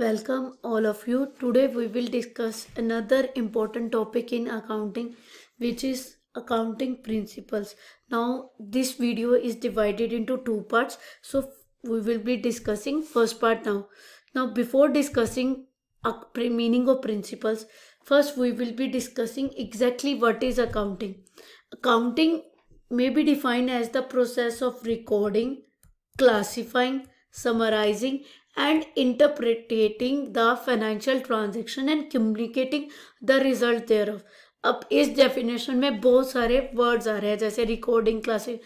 Welcome all of you. Today we will discuss another important topic in accounting, which is accounting principles. Now this video is divided into two parts, so we will be discussing first part now. Now before discussing meaning of principles, first we will be discussing exactly what is accounting. Accounting may be defined as the process of recording, classifying, summarizing and interpreting the financial transaction and communicating the result thereof. अब इस definition में बहुत सारे words आ रहे हैं जैसे recording classic.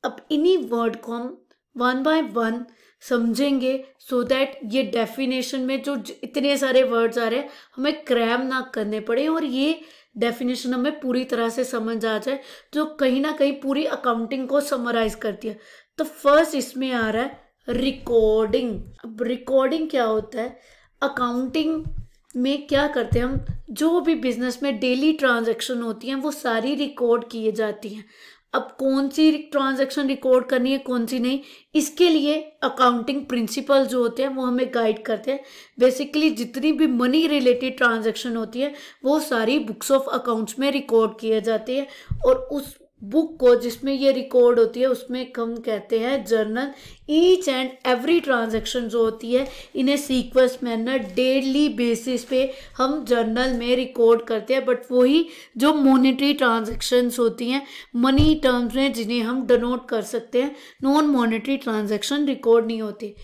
अब इन्हीं वर्ड को हम वन बाय वन समझेंगे सो दैट ये डेफिनेशन में जो इतने सारे वर्ड्स आ रहे हैं हमें क्रैम ना करने पड़े और ये डेफिनेशन हमें पूरी तरह से समझ आ जाए जो कहीं ना कहीं पूरी अकाउंटिंग को समराइज करती है। तो फर्स्ट इसमें आ रहा है रिकॉर्डिंग। अब रिकॉर्डिंग क्या होता है? अकाउंटिंग में क्या करते हैं हम, जो भी बिजनेस में डेली ट्रांजैक्शन होती हैं वो सारी रिकॉर्ड किए जाती हैं। अब कौन सी ट्रांजैक्शन रिकॉर्ड करनी है कौन सी नहीं, इसके लिए अकाउंटिंग प्रिंसिपल जो होते हैं वो हमें गाइड करते हैं। बेसिकली जितनी भी मनी रिलेटेड ट्रांजैक्शन होती है वो सारी बुक्स ऑफ अकाउंट्स में रिकॉर्ड किए जाते हैं और उस बुक को जिसमें ये रिकॉर्ड होती है उसमें हम कहते हैं journal. Each and every transaction जो होती है इन्हें सीक्वेंस मैनर डेली बेसिस पे हम जर्नल में रिकॉर्ड करते हैं। बट वही जो मॉनेटरी ट्रांजैक्शंस होती हैं मनी टर्म्स में जिन्हें हम डिनोट कर सकते हैं, नॉन मॉनेटरी ट्रांजैक्शन रिकॉर्ड नहीं होती।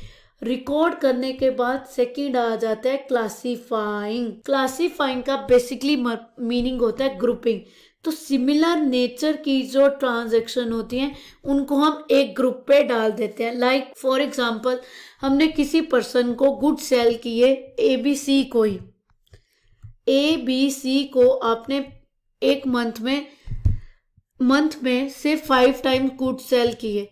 रिकॉर्ड करने के बाद सेकंड आ जाता है क्लासीफाइंग। क्लासीफाइंग का बेसिकली मीनिंग होता है ग्रुपिंग। तो सिमिलर नेचर की जो ट्रांजैक्शन होती हैं उनको हम एक ग्रुप पे डाल देते हैं। लाइक फॉर एग्जांपल हमने किसी पर्सन को गुड सेल किए ABC को ही, ABC को आपने एक मंथ में से 5 टाइम्स गुड सेल किए।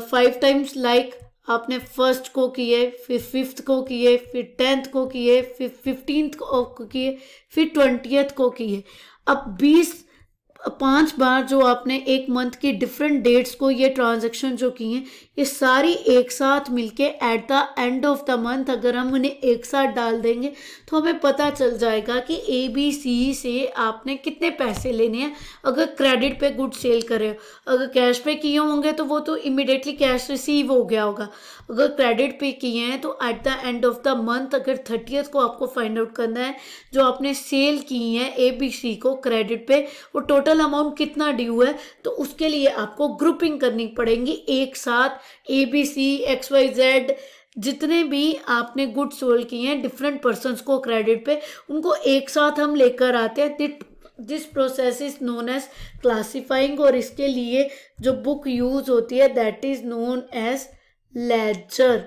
5 टाइम्स लाइक आपने फर्स्ट को किए, फिर 5th को किए, फिर 10th को किए, फिर 15th को किए, फिर 20th को किए। अब 5 बार जो आपने एक मंथ की डिफरेंट डेट्स को ये ट्रांजैक्शन जो की हैं ये सारी एक साथ मिलके at the end of the month अगर हम उन्हें एक साथ डाल देंगे तो हमें पता चल जाएगा कि ABC से आपने कितने पैसे लेने हैं। अगर क्रेडिट पे गुड सेल करे हो, अगर कैश पे किए होंगे तो वो तो इमिडिएटली कैश रिसीव हो गया होगा। अगर क्रेडिट पे किए हैं तो at the end of the month अगर 30th को आपको फाइंड आउट करना है जो आपने सेल की है ABC को क्रेडिट पे वो टोटल अमाउंट कितना ड्यू है, तो उसके लिए आपको ग्रुपिंग करनी पड़ेगी एक साथ। ABC XYZ जितने भी आपने गुड सोल्ड किए हैं डिफरेंट पर्सन्स को क्रेडिट पे उनको एक साथ हम लेकर आते हैं। This process is known as classifying और इसके लिए जो बुक यूज होती है that is known as ledger.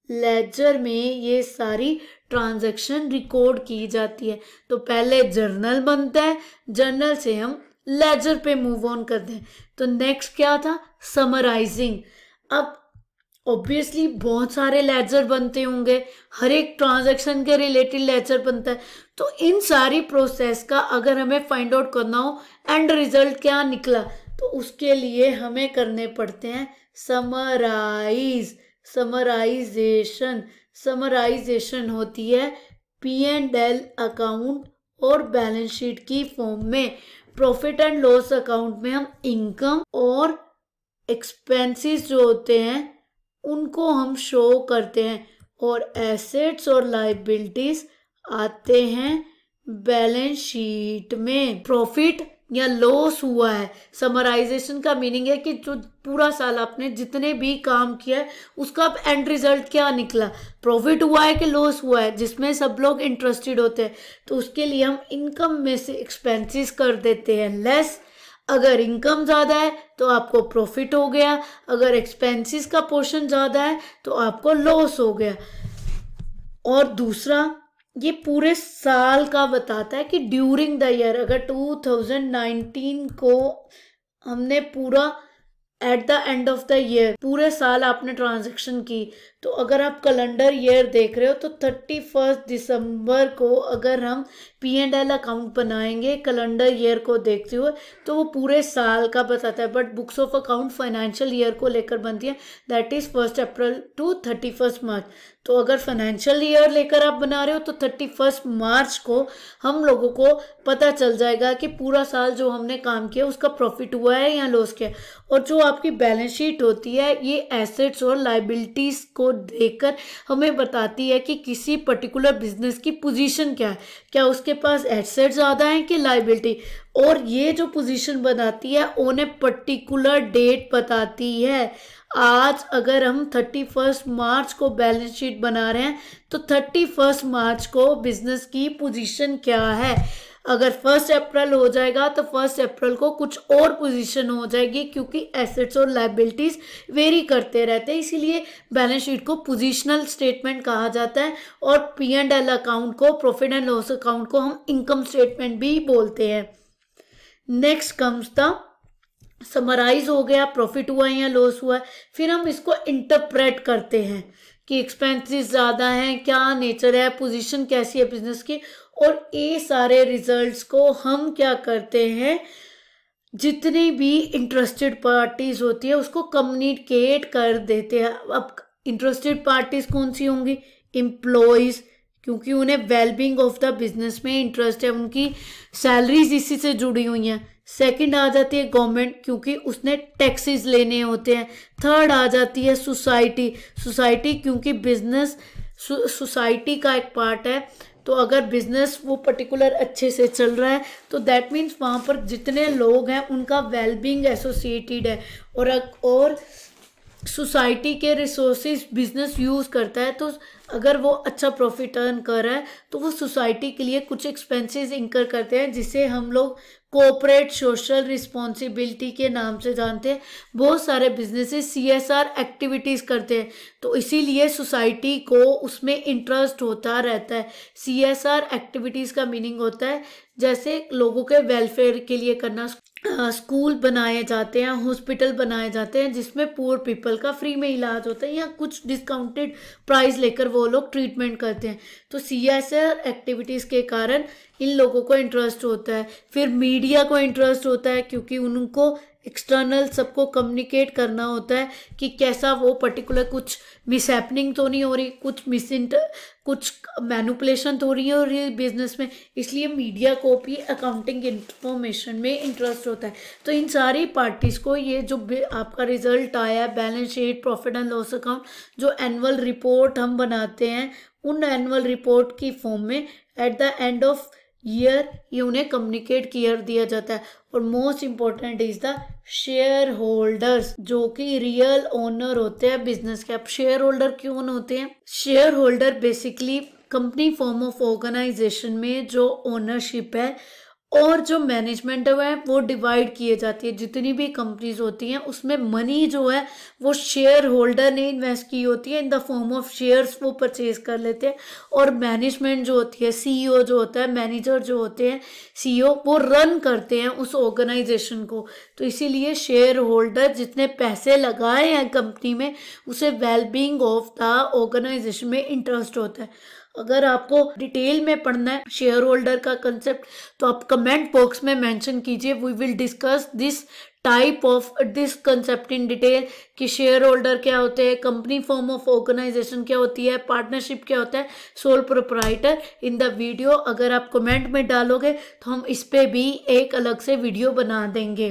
Ledger में ये सारी ट्रांजैक्शन रिकॉर्ड की जाती है। तो पहले जर्नल बनता है, जर्नल से हम लेजर पे मूव ऑन करते हैं। तो नेक्स्ट क्या था? समराइजिंग। अब ऑब्वियसली बहुत सारे लेजर बनते होंगे, हर एक ट्रांजैक्शन के रिलेटेड लेजर बनता है। तो इन सारी प्रोसेस का अगर हमें फाइंड आउट करना हो एंड रिजल्ट क्या निकला तो उसके लिए हमें करने पड़ते हैं समराइजेशन। समराइजेशन होती है P&L अकाउंट और बैलेंस शीट की फॉर्म में। प्रॉफिट एंड लॉस अकाउंट में हम इनकम और एक्सपेंसेस जो होते हैं उनको हम शो करते हैं और एसेट्स और लायबिलिटीज आते हैं बैलेंस शीट में। प्रॉफिट या लॉस हुआ है, समराइजेशन का मीनिंग है कि जो पूरा साल आपने जितने भी काम किया है उसका अब एंड रिजल्ट क्या निकला, प्रॉफिट हुआ है कि लॉस हुआ है, जिसमें सब लोग इंटरेस्टेड होते हैं। तो उसके लिए हम इनकम में से एक्सपेंसेस कर देते हैं लेस। अगर इनकम ज़्यादा है तो आपको प्रॉफिट हो गया, अगर एक्सपेंसेस का पोर्शन ज़्यादा है तो आपको लॉस हो गया। और दूसरा ये पूरे साल का बताता है कि ड्यूरिंग द ईयर अगर 2019 को हमने पूरा at the end of the year पूरे साल आपने ट्रांजैक्शन की तो अगर आप कैलेंडर ईयर देख रहे हो तो 31 दिसंबर को अगर हम P&L अकाउंट बनाएंगे कैलेंडर ईयर को देखते हुए तो वो पूरे साल का बताता है। But books of account financial year को लेकर बनती है दैट इज 1 अप्रैल टू 31 मार्च। तो अगर फाइनेंशियल ईयर लेकर आप बना रहे हो तो 31 मार्च को हम लोगों को पता चल जाएगा कि पूरा साल जो हमने काम किया उसका प्रॉफिट हुआ है या लॉस किया है। और जो आपकी बैलेंस शीट होती है ये एसेट्स और लायबिलिटीज को देखकर हमें बताती है कि किसी पर्टिकुलर बिजनेस की पोजीशन क्या है, क्या उसके पास एसेट ज़्यादा है कि लायबिलिटी। और ये जो पोजीशन बनाती है ऑन ए पर्टिकुलर डेट बताती है। आज अगर हम 31 मार्च को बैलेंस शीट बना रहे हैं तो 31 मार्च को बिजनेस की पोजीशन क्या है। अगर 1 अप्रैल हो जाएगा तो 1 अप्रैल को कुछ और पोजीशन हो जाएगी, क्योंकि एसेट्स और लायबिलिटीज वेरी करते रहते हैं, इसीलिए बैलेंस शीट को पोजीशनल स्टेटमेंट कहा जाता है। और P&L अकाउंट को, प्रॉफिट एंड लॉस अकाउंट को हम इनकम स्टेटमेंट भी बोलते हैं। नेक्स्ट कम्स द समराइज हो गया, प्रॉफिट हुआ है या लॉस हुआ है। फिर हम इसको इंटरप्रेट करते हैं कि एक्सपेंसेस ज़्यादा हैं, क्या नेचर है, पोजीशन कैसी है बिजनेस की। और ये सारे रिजल्ट्स को हम क्या करते हैं, जितनी भी इंटरेस्टेड पार्टीज होती है उसको कम्युनिकेट कर देते हैं। अब इंटरेस्टेड पार्टीज कौन सी होंगी, एम्प्लॉयज़, क्योंकि उन्हें वेलबींग ऑफ द बिजनेस में इंटरेस्ट है, उनकी सैलरीज इसी से जुड़ी हुई हैं। सेकंड आ जाती है गवर्नमेंट, क्योंकि उसने टैक्सेस लेने होते हैं। थर्ड आ जाती है सोसाइटी, क्योंकि बिजनेस सोसाइटी का एक पार्ट है। तो अगर बिजनेस वो पर्टिकुलर अच्छे से चल रहा है तो दैट मीन्स वहाँ पर जितने लोग हैं उनका वेलबींग एसोसिएटेड है। और सोसाइटी के रिसोर्सेज बिजनेस यूज़ करता है, तो अगर वो अच्छा प्रॉफिट अर्न कर रहा है तो वो सोसाइटी के लिए कुछ एक्सपेंसेस इंकर करते हैं, जिसे हम लोग कॉर्पोरेट सोशल रिस्पॉन्सिबिलिटी के नाम से जानते हैं। बहुत सारे बिजनेसेस CSR एक्टिविटीज़ करते हैं, तो इसीलिए सोसाइटी को उसमें इंटरेस्ट होता रहता है। CSR एक्टिविटीज़ का मीनिंग होता है जैसे लोगों के वेलफेयर के लिए करना। स्कूल बनाए जाते हैं, हॉस्पिटल बनाए जाते हैं जिसमें पुअर पीपल का फ्री में इलाज होता है, या कुछ डिस्काउंटेड प्राइस लेकर वो लोग ट्रीटमेंट करते हैं। तो CSR एक्टिविटीज़ के कारण इन लोगों को इंटरेस्ट होता है। फिर मीडिया को इंटरेस्ट होता है, क्योंकि उनको एक्सटर्नल सबको कम्युनिकेट करना होता है कि कैसा वो पर्टिकुलर कुछ मिसहैपनिंग तो नहीं हो रही, कुछ मैनिपुलेशन तो नहीं हो रही बिजनेस में, इसलिए मीडिया को भी अकाउंटिंग इंफॉर्मेशन में इंटरेस्ट होता है। तो इन सारी पार्टीज़ को ये जो आपका रिजल्ट आया है, balance sheet, profit and loss account, जो एनुअल रिपोर्ट हम बनाते हैं, उन एनुअल रिपोर्ट की फॉर्म में at the end of year ये उन्हें कम्युनिकेट किया दिया जाता है। और most important is the share holders, जो कि रियल ओनर होते हैं बिजनेस के। अब शेयर होल्डर क्यों होते हैं? Share holder basically company form of organisation में जो ओनरशिप है और जो मैनेजमेंट है वो डिवाइड किए जाती है। जितनी भी कंपनीज होती हैं उसमें मनी जो है वो शेयर होल्डर ने इन्वेस्ट की होती है, in the form of shares वो परचेज कर लेते हैं। और मैनेजमेंट जो होती है, CEO जो होता है, मैनेजर जो होते हैं, CEO, वो रन करते हैं उस ऑर्गेनाइजेशन को। तो इसीलिए शेयर होल्डर जितने पैसे लगाए हैं कंपनी में उसे वेलबींग ऑफ द ऑर्गेनाइजेशन में इंटरेस्ट होता है। अगर आपको डिटेल में पढ़ना है शेयर होल्डर का कंसेप्ट तो आप कमेंट बॉक्स में मेंशन कीजिए। We will discuss this type of this concept in detail कि शेयर होल्डर क्या होते हैं, कंपनी फॉर्म ऑफ ऑर्गेनाइजेशन क्या होती है, पार्टनरशिप क्या होता है, sole proprietor in the video. अगर आप कमेंट में डालोगे तो हम इस पे भी एक अलग से वीडियो बना देंगे।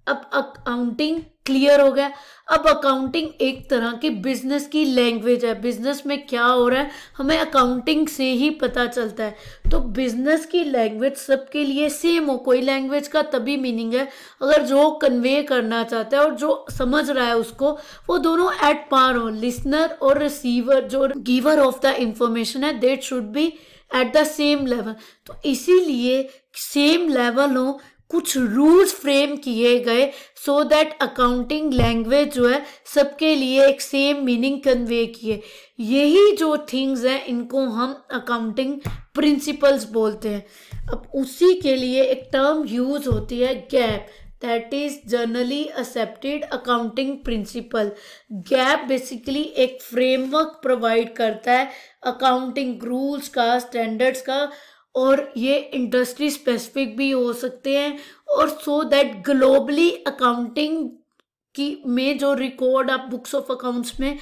अब अकाउंटिंग क्लियर हो गया। अब अकाउंटिंग एक तरह की बिजनेस की लैंग्वेज है। बिजनेस में क्या हो रहा है हमें अकाउंटिंग से ही पता चलता है। तो बिजनेस की लैंग्वेज सबके लिए सेम हो। कोई लैंग्वेज का तभी मीनिंग है अगर जो कन्वे करना चाहता है और जो समझ रहा है उसको वो दोनों एट पार हो। लिसनर और रिसीवर जो गिवर ऑफ द इंफॉर्मेशन है that should be at the same level. तो इसीलिए सेम लेवल हो, कुछ रूल्स फ्रेम किए गए सो दैट अकाउंटिंग लैंग्वेज जो है सबके लिए एक सेम मीनिंग कन्वे किए। यही जो थिंग्स हैं इनको हम अकाउंटिंग प्रिंसिपल्स बोलते हैं। अब उसी के लिए एक टर्म यूज होती है gap, that is generally accepted accounting principle. Gap basically एक फ्रेमवर्क प्रोवाइड करता है अकाउंटिंग रूल्स का, स्टैंडर्ड्स का, और ये इंडस्ट्री स्पेसिफिक भी हो सकते हैं और सो दैट ग्लोबली अकाउंटिंग कि में जो रिकॉर्ड आप बुक्स ऑफ अकाउंट्स में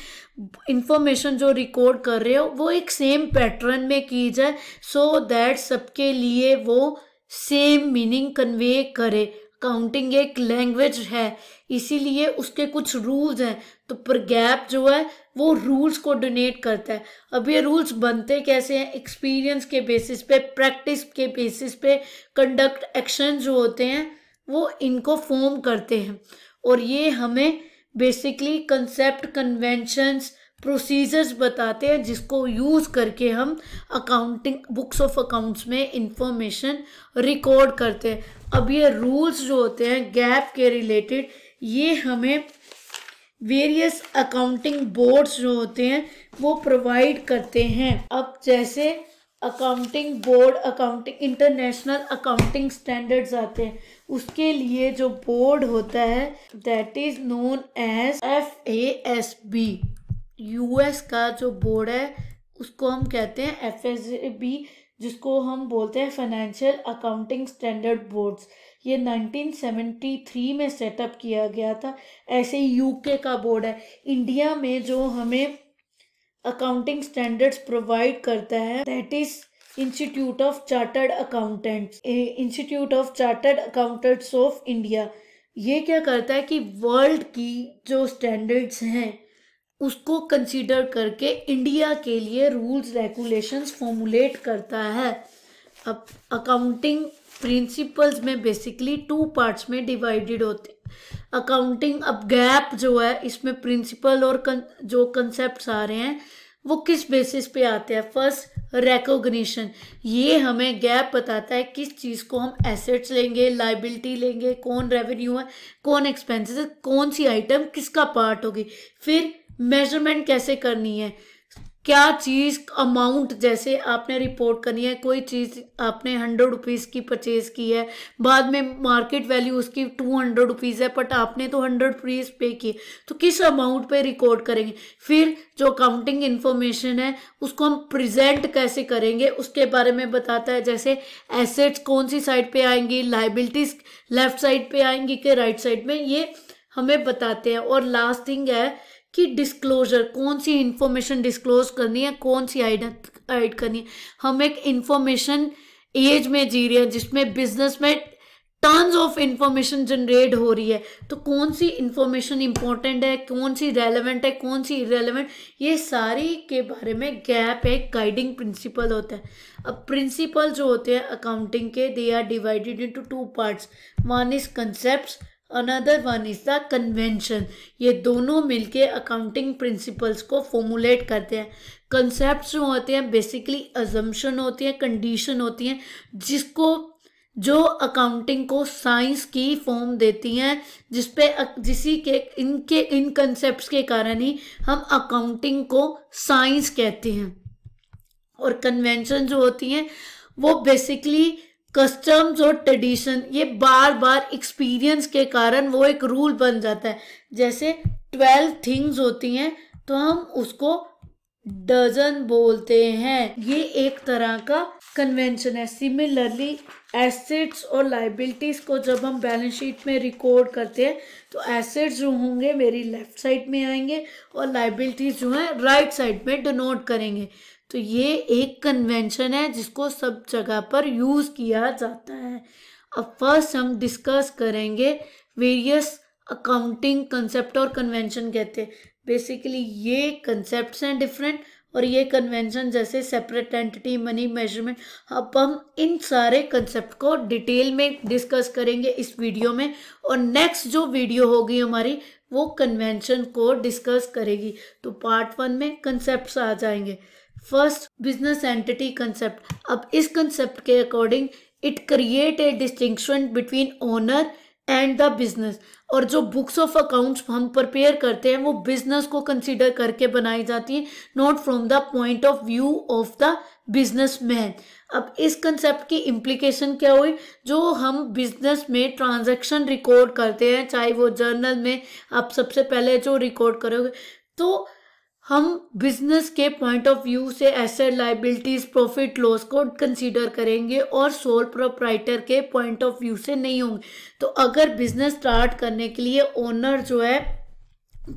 इंफॉर्मेशन जो रिकॉर्ड कर रहे हो वो एक सेम पैटर्न में की जाए, सो दैट सबके लिए वो सेम मीनिंग कन्वे करे। अकाउंटिंग एक लैंग्वेज है, इसीलिए उसके कुछ रूल्स हैं। तो पर गैप जो है वो रूल्स को डोनेट करता है। अब ये रूल्स बनते कैसे हैं? एक्सपीरियंस के बेसिस पे, प्रैक्टिस के बेसिस पे, कंडक्ट एक्शन जो होते हैं वो इनको फॉर्म करते हैं। और ये हमें बेसिकली कंसेप्ट, कन्वेंशंस, प्रोसीजर्स बताते हैं जिसको यूज करके हम अकाउंटिंग बुक्स ऑफ अकाउंट्स में इंफॉर्मेशन रिकॉर्ड करते हैं। अब ये रूल्स जो होते हैं गैप के रिलेटेड, ये हमें वेरियस अकाउंटिंग बोर्ड्स जो होते हैं वो प्रोवाइड करते हैं। अब जैसे accounting board, accounting international accounting standards आते हैं, उसके लिए जो बोर्ड होता है that is known as FASB। US का जो बोर्ड है उसको हम कहते हैं FASB, जिसको हम बोलते हैं फाइनेंशियल अकाउंटिंग स्टैंडर्ड बोर्ड्स। ये 1973 में सेटअप किया गया था। ऐसे ही UK का बोर्ड है। इंडिया में जो हमें अकाउंटिंग स्टैंडर्ड्स प्रोवाइड करता है that is institute of chartered accountants, institute of chartered accountants of India. ये क्या करता है कि वर्ल्ड की जो स्टैंडर्ड्स हैं उसको कंसीडर करके इंडिया के लिए रूल्स रेगुलेशंस फॉर्मुलेट करता है। अब अकाउंटिंग प्रिंसिपल्स में बेसिकली 2 पार्ट्स में डिवाइडेड होते हैं अकाउंटिंग। अब गैप जो है इसमें प्रिंसिपल और जो कंसेप्ट्स आ रहे हैं वो किस बेसिस पे आते हैं? First, recognition. ये हमें गैप बताता है किस चीज़ को हम एसेट्स लेंगे, लाइबिलिटी लेंगे, कौन रेवेन्यू है, कौन एक्सपेंसेस, कौन सी आइटम किसका पार्ट होगी। फिर मेजरमेंट कैसे करनी है, क्या चीज़ अमाउंट, जैसे आपने रिपोर्ट करनी है कोई चीज़ आपने 100 रुपीज़ की परचेज़ की है, बाद में मार्केट वैल्यू उसकी 200 रुपीज़ है, बट आपने तो 100 रुपीज़ पे किए, तो किस अमाउंट पे रिकॉर्ड करेंगे। फिर जो अकाउंटिंग इन्फॉर्मेशन है उसको हम प्रेजेंट कैसे करेंगे उसके बारे में बताता है। जैसे एसेट्स कौन सी साइड पे आएंगी, लाइबिलिटीज लेफ्ट साइड पे आएंगी कि राइट साइड में, ये हमें बताते हैं। और लास्ट थिंग है कि डिस्क्लोजर, कौन सी इंफॉर्मेशन डिस्क्लोज करनी है, कौन सी हाइड करनी है। हम एक इंफॉर्मेशन एज में जी रहे हैं जिसमें बिजनेस में टन्स ऑफ इंफॉर्मेशन जनरेट हो रही है, तो कौन सी इंफॉर्मेशन इंपॉर्टेंट है, कौन सी रेलेवेंट है, कौन सी इरेलेवेंट, ये सारी के बारे में गैप एक गाइडिंग प्रिंसिपल होता है। अब प्रिंसिपल जो होते हैं अकाउंटिंग के, they are divided into 2 parts. One is concepts, another one is the convention. ये दोनों मिलके अकाउंटिंग प्रिंसिपल्स को फॉर्मुलेट करते हैं। कंसेप्ट्स जो होते हैं बेसिकली अजम्पशन होती है, कंडीशन होती हैं जिसको जो अकाउंटिंग को साइंस की फॉर्म देती हैं, जिसपे इन कंसेप्ट्स के कारण ही हम अकाउंटिंग को साइंस कहते हैं। और कन्वेंशन जो होती हैं वो बेसिकली कस्टम्स और ट्रेडिशन, ये बार बार एक्सपीरियंस के कारण वो एक रूल बन जाता है। जैसे 12 थिंग्स होती हैं तो हम उसको डजन बोलते हैं, ये एक तरह का कन्वेंशन है। सिमिलरली एसेट्स और लाइबिलिटीज को जब हम बैलेंस शीट में रिकॉर्ड करते हैं तो एसेट्स जो होंगे मेरी लेफ्ट साइड में आएंगे और लाइबिलिटीज जो है राइट साइड में डिनोट करेंगे। तो ये एक कन्वेंशन है जिसको सब जगह पर यूज़ किया जाता है। अब फर्स्ट हम डिस्कस करेंगे वेरियस अकाउंटिंग कंसेप्ट और कन्वेंशन कहते हैं। बेसिकली ये कंसेप्ट्स हैं डिफरेंट और ये कन्वेंशन जैसे सेपरेट एंटिटी, मनी, मेजरमेंट। अब हम इन सारे कंसेप्ट को डिटेल में डिस्कस करेंगे इस वीडियो में, और नेक्स्ट जो वीडियो होगी हमारी वो कन्वेंशन को डिस्कस करेगी। तो पार्ट 1 में कंसेप्ट्स आ जाएंगे। First, business entity concept. अब इस कंसेप्ट के according it create a distinction between owner and the business. और जो बुक्स ऑफ अकाउंट्स हम प्रिपेयर करते हैं वो बिजनेस को कंसीडर करके बनाई जाती है, not from the point of view of the businessman. अब इस कंसेप्ट की इम्प्लीकेशन क्या हुई, जो हम बिजनेस में ट्रांजैक्शन रिकॉर्ड करते हैं, चाहे वो जर्नल में आप सबसे पहले जो रिकॉर्ड करोगे, तो हम बिजनेस के पॉइंट ऑफ व्यू से एसेट, लायबिलिटीज, प्रॉफिट लॉस को कंसीडर करेंगे और सोल प्रोप्राइटर के पॉइंट ऑफ व्यू से नहीं होंगे। तो अगर बिजनेस स्टार्ट करने के लिए ओनर जो है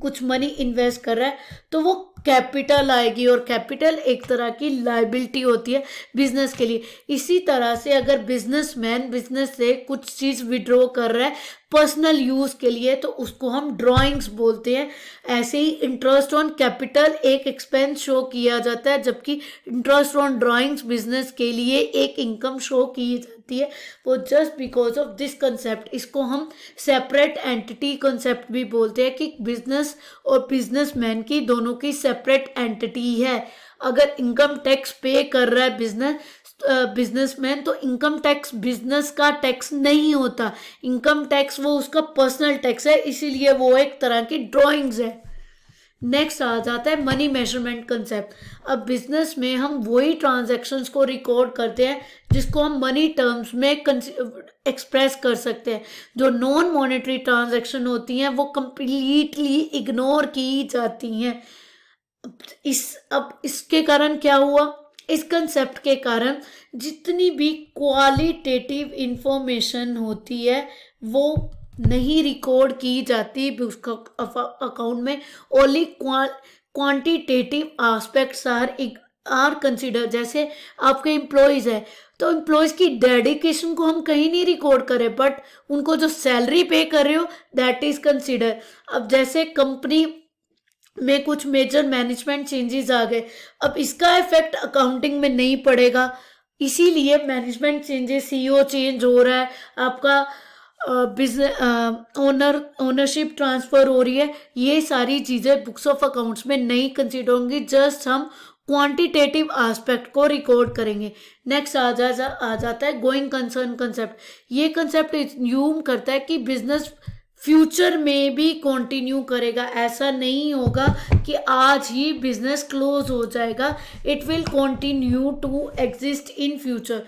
कुछ मनी इन्वेस्ट कर रहा है तो वो कैपिटल आएगी, और कैपिटल एक तरह की लायबिलिटी होती है बिजनेस के लिए। इसी तरह से अगर बिजनेसमैन बिजनेस से कुछ चीज़ विड्रॉ कर रहा है पर्सनल यूज़ के लिए तो उसको हम ड्राइंग्स बोलते हैं। ऐसे ही इंटरेस्ट ऑन कैपिटल एक एक्सपेंस शो किया जाता है, जबकि इंटरेस्ट ऑन ड्राइंग्स बिजनेस के लिए एक इनकम शो की जाती है। वो just because of this concept, इसको हम सेपरेट एंटिटी कंसेप्ट भी बोलते हैं कि बिजनेस और बिजनेसमैन की दोनों की सेपरेट एंटिटी है। अगर इनकम टैक्स पे कर रहा है बिजनेसमैन तो इनकम टैक्स बिजनेस का टैक्स नहीं होता, इनकम टैक्स वो उसका पर्सनल टैक्स है, इसीलिए वो एक तरह की ड्राइंग्स है। नेक्स्ट आ जाता है मनी मेजरमेंट कंसेप्ट। अब बिजनेस में हम वही ट्रांजैक्शंस को रिकॉर्ड करते हैं जिसको हम मनी टर्म्स में एक्सप्रेस कर सकते हैं। जो नॉन मॉनेटरी ट्रांजैक्शन होती हैं वो कंप्लीटली इग्नोर की जाती हैं। अब इसके कारण क्या हुआ, इस कंसेप्ट के कारण जितनी भी क्वालिटेटिव इंफॉर्मेशन होती है वो नहीं रिकॉर्ड की जाती उसका अकाउंट में। Only quantitative aspects are consider. जैसे आपके एम्प्लॉयज़ है तो एम्प्लॉयज़ की डेडिकेशन को हम कहीं नहीं रिकॉर्ड करें, बट उनको जो सैलरी पे कर रहे हो दैट इज कंसिडर। अब जैसे कंपनी में कुछ मेजर मैनेजमेंट चेंजेस आ गए, अब इसका इफेक्ट अकाउंटिंग में नहीं पड़ेगा, इसीलिए मैनेजमेंट चेंजेस, सीईओ चेंज हो रहा है, आपका बिजनेस ओनरशिप ट्रांसफर हो रही है, ये सारी चीज़ें बुक्स ऑफ अकाउंट्स में नहीं कंसीडर होंगी। जस्ट हम क्वांटिटेटिव एस्पेक्ट को रिकॉर्ड करेंगे। नेक्स्ट आ जाता है गोइंग कंसर्न कंसेप्ट। ये कंसेप्ट यूम करता है कि बिजनेस फ्यूचर में भी कंटिन्यू करेगा। ऐसा नहीं होगा कि आज ही बिजनेस क्लोज हो जाएगा, it will continue to exist in future.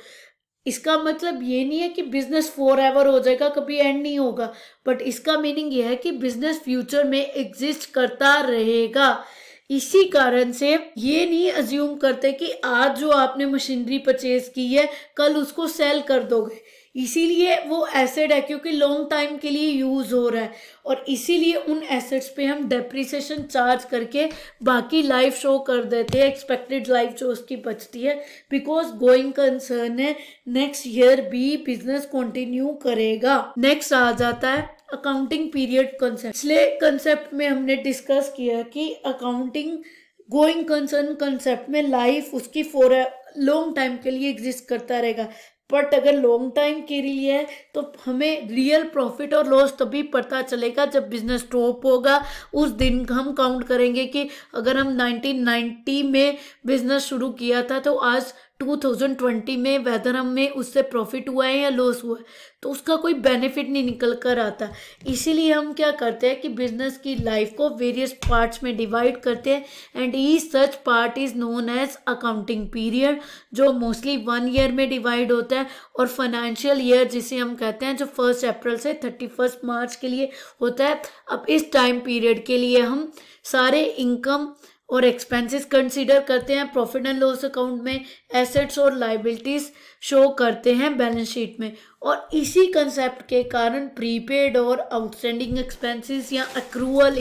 इसका मतलब ये नहीं है कि बिजनेस फॉर एवर हो जाएगा, कभी एंड नहीं होगा, बट इसका मीनिंग ये है कि बिजनेस फ्यूचर में एग्जिस्ट करता रहेगा। इसी कारण से ये नहीं अज्यूम करते कि आज जो आपने मशीनरी परचेज की है कल उसको सेल कर दोगे, इसीलिए वो एसेट है क्योंकि लॉन्ग टाइम के लिए यूज हो रहा है, और इसीलिए उन एसेट्स पे हम डेप्रिसिएशन चार्ज करके बाकी लाइफ शो कर देते हैं, एक्सपेक्टेड लाइफ जो उसकी बचती है, बिकॉज गोइंग कंसर्न है नेक्स्ट ईयर भी बिजनेस कंटिन्यू करेगा। नेक्स्ट आ जाता है अकाउंटिंग पीरियड कंसेप्ट। पिछले कंसेप्ट में हमने डिस्कस किया कि अकाउंटिंग गोइंग कंसर्न कंसेप्ट में लाइफ उसकी फॉर लॉन्ग टाइम के लिए एग्जिस्ट करता रहेगा, बट अगर लॉन्ग टाइम के लिए है तो हमें रियल प्रॉफिट और लॉस तभी पता चलेगा जब बिजनेस स्टॉप होगा। उस दिन हम काउंट करेंगे कि अगर हम 1990 में बिजनेस शुरू किया था तो आज 2020 में वेदर हमें उससे प्रॉफिट हुआ है या लॉस हुआ है, तो उसका कोई बेनिफिट नहीं निकल कर आता। इसीलिए हम क्या करते हैं कि बिजनेस की लाइफ को वेरियस पार्ट्स में डिवाइड करते हैं, and each such part is known as accounting period, जो मोस्टली 1 ईयर में डिवाइड होता है, और फाइनेंशियल ईयर जिसे हम कहते हैं जो 1 अप्रैल से 31 मार्च के लिए होता है। अब इस टाइम पीरियड के लिए हम सारे इनकम और एक्सपेंसेस कंसीडर करते हैं, प्रॉफिट एंड लॉस अकाउंट में एसेट्स और लायबिलिटीज शो करते हैं बैलेंस शीट में, और इसी कंसेप्ट के कारण प्रीपेड और आउटस्टैंडिंग एक्सपेंसेस या एक्रूअल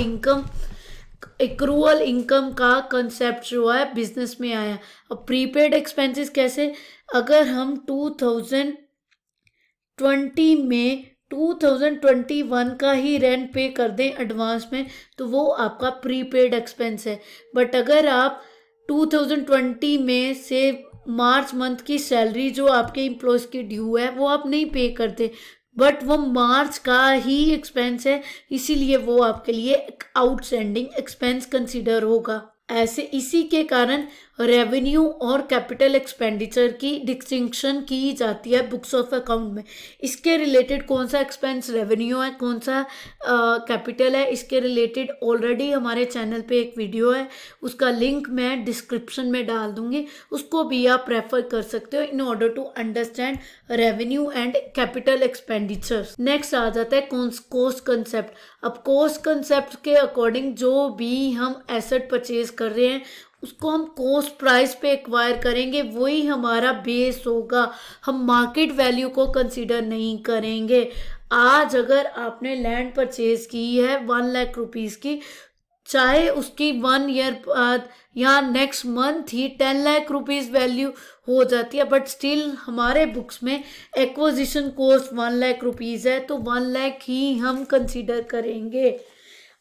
इनकम का कंसेप्ट जो है बिजनेस में आया। अब प्रीपेड एक्सपेंसेस कैसे, अगर हम 2020 में 2021 का ही रेंट पे कर दें एडवांस में तो वो आपका प्रीपेड एक्सपेंस है, बट अगर आप 2020 में से मार्च मंथ की सैलरी जो आपके एम्प्लॉयज़ की ड्यू है वो आप नहीं पे करते, बट वो मार्च का ही एक्सपेंस है, इसीलिए वो आपके लिए आउटस्टैंडिंग एक्सपेंस कंसीडर होगा। ऐसे इसी के कारण रेवेन्यू और कैपिटल एक्सपेंडिचर की डिस्टिंक्शन की जाती है बुक्स ऑफ अकाउंट में। इसके रिलेटेड कौन सा एक्सपेंस रेवेन्यू है, कौन सा कैपिटल है, इसके रिलेटेड ऑलरेडी हमारे चैनल पे एक वीडियो है, उसका लिंक मैं डिस्क्रिप्शन में डाल दूंगी, उसको भी आप रेफर कर सकते हो in order to understand revenue and capital expenditures. Next आ जाता है कॉस्ट कंसेप्ट। अब कॉस्ट कंसेप्ट के अकॉर्डिंग जो भी हम एसेट परचेज कर रहे हैं उसको हम कॉस्ट प्राइस पे एक्वायर करेंगे, वही हमारा बेस होगा। हम मार्केट वैल्यू को कंसीडर नहीं करेंगे। आज अगर आपने लैंड परचेज की है 1 लाख रुपीस की, चाहे उसकी 1 ईयर बाद या नेक्स्ट मंथ ही 10 लाख रुपीस वैल्यू हो जाती है, बट स्टिल हमारे बुक्स में एक्विजिशन कॉस्ट 1 लाख रुपीस है, तो 1 लाख ही हम कंसीडर करेंगे।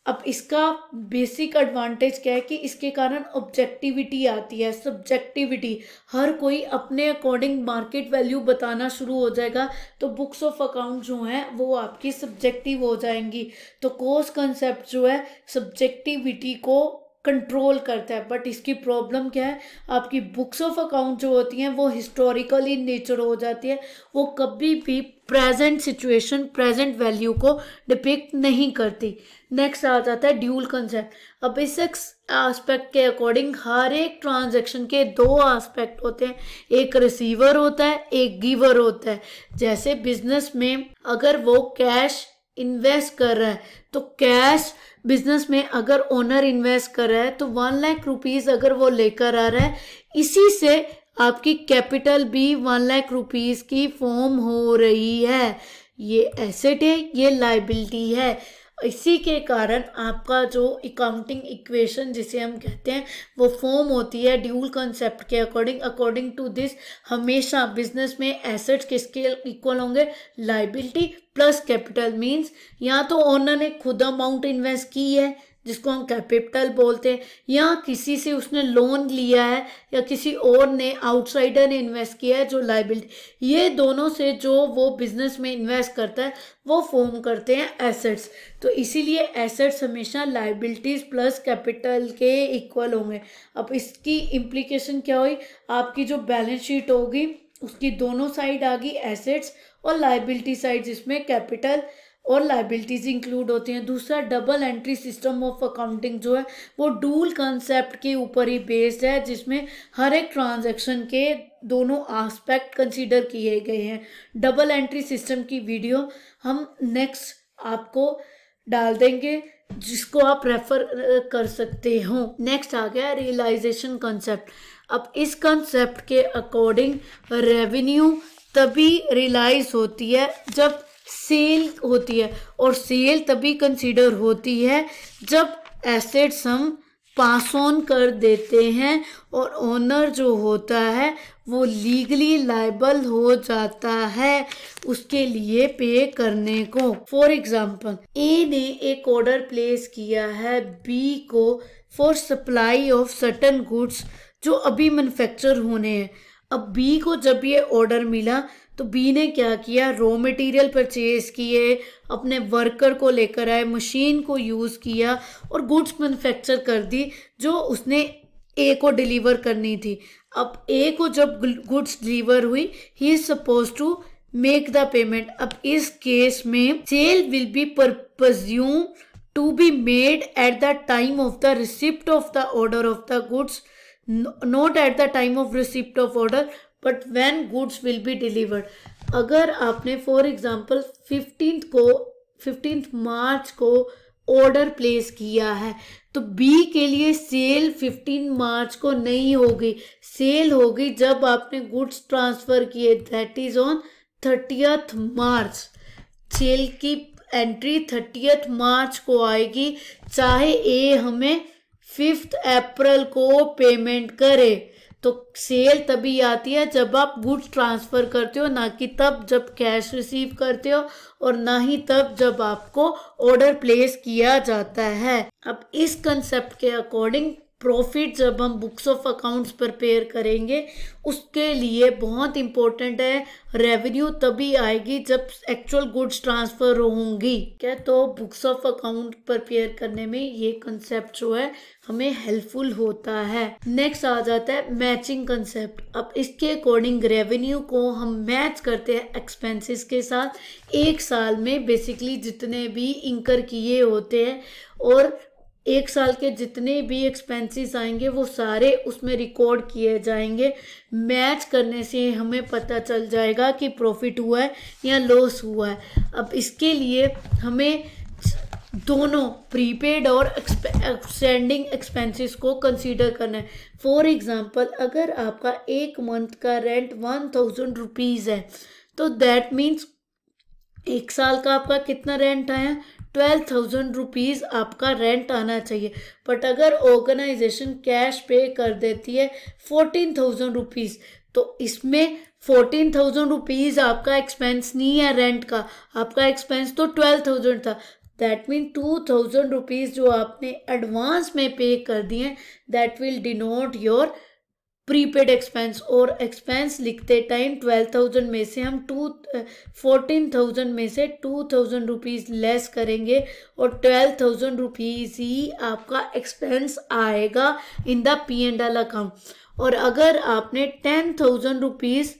अब इसका बेसिक एडवांटेज क्या है कि इसके कारण ऑब्जेक्टिविटी आती है, सब्जेक्टिविटी, हर कोई अपने अकॉर्डिंग मार्केट वैल्यू बताना शुरू हो जाएगा, तो बुक्स ऑफ अकाउंट जो है वो आपकी सब्जेक्टिव हो जाएंगी। तो कॉस्ट कंसेप्ट जो है सब्जेक्टिविटी को कंट्रोल करता है, बट इसकी प्रॉब्लम क्या है, आपकी बुक्स ऑफ अकाउंट जो होती हैं वो हिस्टोरिकल इन नेचर हो जाती है, वो कभी भी प्रेजेंट सिचुएशन, प्रेजेंट वैल्यू को डिपिक्ट नहीं करती। नेक्स्ट आ जाता है ड्यूल कंसेप्ट। अब इस एस्पेक्ट के अकॉर्डिंग हर एक ट्रांजैक्शन के 2 एस्पेक्ट होते हैं, एक रिसीवर होता है, एक गिवर होता है। जैसे बिजनेस में अगर वो कैश इन्वेस्ट कर रहा है तो कैश बिजनेस में अगर ओनर इन्वेस्ट कर रहा है तो 1 लाख रुपीस अगर वो लेकर आ रहा है, इसी से आपकी कैपिटल भी 1 लाख रुपीस की फॉर्म हो रही है। ये एसेट है, ये लायबिलिटी है। इसी के कारण आपका जो अकाउंटिंग इक्वेशन जिसे हम कहते हैं वो फॉर्म होती है ड्यूल कंसेप्ट के अकॉर्डिंग। अकॉर्डिंग टू दिस हमेशा बिजनेस में एसेट्स किसके इक्वल होंगे, लायबिलिटी प्लस कैपिटल। मींस या तो ओनर ने खुद अमाउंट इन्वेस्ट की है जिसको हम कैपिटल बोलते हैं, या किसी से उसने लोन लिया है, या किसी और ने आउटसाइडर ने इन्वेस्ट किया है जो लायबिलिटी। ये दोनों से जो वो बिजनेस में इन्वेस्ट करता है वो फॉर्म करते हैं एसेट्स। तो इसीलिए एसेट्स हमेशा लायबिलिटीज प्लस कैपिटल के इक्वल होंगे। अब इसकी इम्प्लीकेशन क्या हुई, आपकी जो बैलेंस शीट होगी उसकी दोनों साइड आ गई एसेट्स और लायबिलिटी साइड जिसमें कैपिटल और लायबिलिटीज इंक्लूड होती हैं। दूसरा double entry system of accounting जो है वो डूल कंसेप्ट के ऊपर ही बेस्ड है, जिसमें हर एक ट्रांजैक्शन के दोनों एस्पेक्ट कंसीडर किए गए हैं। डबल एंट्री सिस्टम की वीडियो हम नेक्स्ट आपको डाल देंगे जिसको आप रेफर कर सकते हो। नेक्स्ट आ गया रियलाइजेशन कंसेप्ट। अब इस कंसेप्ट के अकॉर्डिंग रेवेन्यू तभी रियलाइज होती है जब सेल होती है, और सेल तभी कंसीडर होती है जब एसेट्स हम पास ऑन कर देते हैं और ओनर जो होता है वो लीगली लायबल हो जाता है उसके लिए पे करने को। फॉर एग्जाम्पल ए ने एक ऑर्डर प्लेस किया है बी को for supply of certain goods जो अभी मैन्युफैक्चर होने हैं। अब बी को जब ये ऑर्डर मिला तो बी ने क्या किया, रॉ मटेरियल परचेज किए, अपने वर्कर को लेकर आए, मशीन को यूज़ किया और गुड्स मैन्युफैक्चर कर दी जो उसने ए को डिलीवर करनी थी। अब ए को जब गुड्स डिलीवर हुई he is suppose to make the payment. अब इस केस में sale will be presumed to be made at the time of the receipt of the order of the goods, not at the time of receipt of order but when goods will be delivered। अगर आपने for example 15 मार्च को order place किया है तो B के लिए cell 15 मार्च को नहीं होगी, सेल होगी जब आपने गुड्स ट्रांसफ़र किए, that is on 30 March. Sale की एंट्री 30 मार्च को आएगी, चाहे ए हमें 5 अप्रैल को पेमेंट करे। तो सेल तभी आती है जब आप गुड्स ट्रांसफ़र करते हो, ना कि तब जब कैश रिसीव करते हो और ना ही तब जब आपको ऑर्डर प्लेस किया जाता है। अब इस कंसेप्ट के अकॉर्डिंग प्रॉफिट जब हम बुक्स ऑफ अकाउंट्स प्रिपेयर करेंगे उसके लिए बहुत इंपॉर्टेंट है। रेवेन्यू तभी आएगी जब एक्चुअल गुड्स ट्रांसफर होंगी। क्या तो बुक्स ऑफ अकाउंट प्रिपेयर करने में ये कंसेप्ट जो है हमें हेल्पफुल होता है। नेक्स्ट आ जाता है मैचिंग कंसेप्ट। अब इसके अकॉर्डिंग रेवेन्यू को हम मैच करते हैं एक्सपेंसेस के साथ। एक साल में बेसिकली जितने भी इंकर किए होते हैं और एक साल के जितने भी एक्सपेंसेस आएंगे वो सारे उसमें रिकॉर्ड किए जाएंगे। मैच करने से हमें पता चल जाएगा कि प्रॉफिट हुआ है या लॉस हुआ है। अब इसके लिए हमें दोनों प्रीपेड और आउटस्टैंडिंग एक्सपेंसेस को कंसीडर करना है। फॉर एग्जांपल अगर आपका एक मंथ का रेंट 1000 रुपीज़ है तो दैट मीन्स एक साल का आपका कितना रेंट आया, 12,000 रुपीज़ आपका रेंट आना चाहिए। बट अगर ऑर्गेनाइजेशन कैश पे कर देती है 14,000 रुपीज़ तो इसमें 14,000 रुपीज़ आपका एक्सपेंस नहीं है रेंट का, आपका एक्सपेंस तो 12,000 था। दैट मीन 2,000 रुपीज़ जो आपने एडवांस में पे कर दिए that will denote your prepaid expense. और एक्सपेंस लिखते टाइम 12,000 में से हम 14,000 में से 2,000 रुपीज़ लेस करेंगे और 12,000 रुपीज़ ही आपका एक्सपेंस आएगा इन द P&L अकाउंट। और अगर आपने 10,000 रुपीज़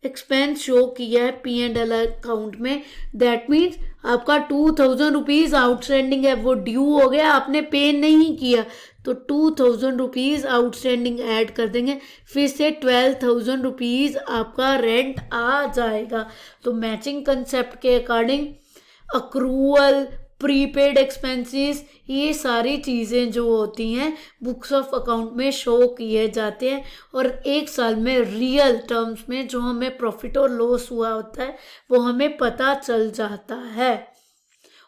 एक्सपेंस शो किया है P&L अकाउंट में दैट मीन्स आपका 2,000 रुपीज़ आउटस्टैंडिंग है, वो ड्यू हो गया, आपने पे नहीं किया तो 2,000 रुपीज़ आउटस्टैंडिंग ऐड कर देंगे, फिर से 12,000 रुपीज़ आपका रेंट आ जाएगा। तो मैचिंग कंसेप्ट के अकॉर्डिंग अक्रूवल, प्रीपेड एक्सपेंसेस, ये सारी चीज़ें जो होती हैं बुक्स ऑफ अकाउंट में शो किए जाते हैं और एक साल में रियल टर्म्स में जो हमें प्रॉफिट और लॉस हुआ होता है वो हमें पता चल जाता है।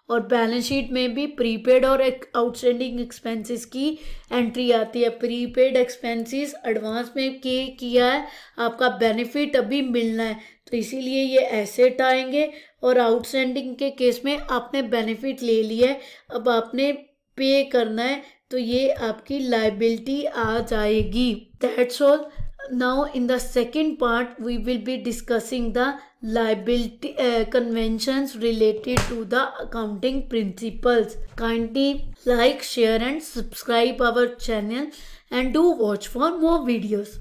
और बैलेंस शीट में भी प्रीपेड और आउटस्टैंडिंग एक्सपेंसेस की एंट्री आती है। प्रीपेड एक्सपेंसेस एडवांस में किया है, आपका बेनिफिट अभी मिलना है तो इसीलिए ये एसेट आएंगे। और आउटस्टैंडिंग के केस में आपने बेनिफिट ले लिया है, अब आपने पे करना है तो ये आपकी लायबिलिटी आ जाएगी। That's all. Now in the second part we will be discussing the liability conventions related to the accounting principles. Kindly like, share and subscribe our channel and do watch for more videos.